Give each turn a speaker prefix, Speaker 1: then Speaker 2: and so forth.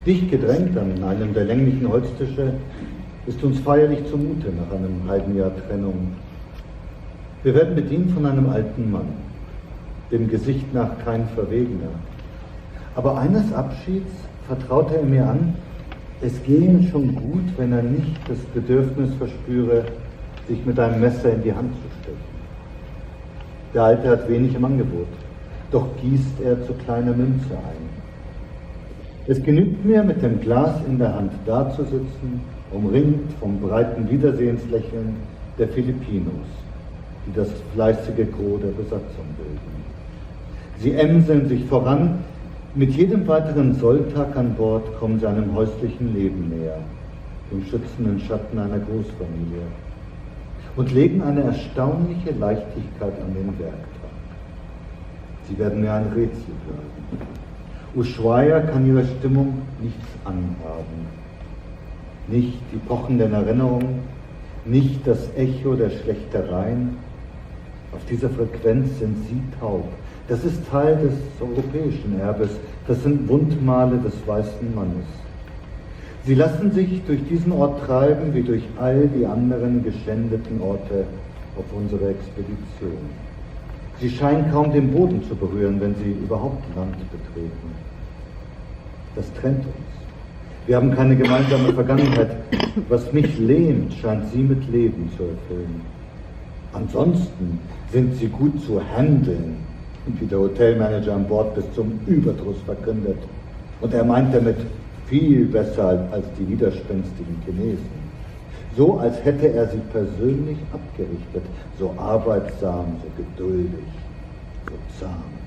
Speaker 1: Dicht gedrängt an einem der länglichen Holztische ist uns feierlich zumute nach einem halben Jahr Trennung. Wir werden bedient von einem alten Mann, dem Gesicht nach kein Verwegener. Aber eines Abschieds vertraute er mir an, es gehe ihm schon gut, wenn er nicht das Bedürfnis verspüre, sich mit einem Messer in die Hand zu stechen. Der Alte hat wenig im Angebot, doch gießt er zu kleiner Münze ein. Es genügt mir, mit dem Glas in der Hand dazusitzen, umringt vom breiten Wiedersehenslächeln der Filipinos, die das fleißige Gros der Besatzung bilden. Sie emseln sich voran, mit jedem weiteren Solltag an Bord kommen sie einem häuslichen Leben näher, dem schützenden Schatten einer Großfamilie, und legen eine erstaunliche Leichtigkeit an den Werktag. Sie werden mir ein Rätsel bleiben. Ushuaia kann ihrer Stimmung nichts anhaben. Nicht die pochenden Erinnerungen, nicht das Echo der Schlechtereien. Auf dieser Frequenz sind sie taub. Das ist Teil des europäischen Erbes. Das sind Wundmale des weißen Mannes. Sie lassen sich durch diesen Ort treiben, wie durch all die anderen geschändeten Orte auf unserer Expedition. Sie scheinen kaum den Boden zu berühren, wenn sie überhaupt Land betreten. Das trennt uns. Wir haben keine gemeinsame Vergangenheit. Was mich lähmt, scheint sie mit Leben zu erfüllen. Ansonsten sind sie gut zu handeln, wie der Hotelmanager an Bord bis zum Überdruss verkündet. Und er meint damit viel besser als die widerspenstigen Chinesen. So, als hätte er sie persönlich abgerichtet, so arbeitsam, so geduldig, so zahm.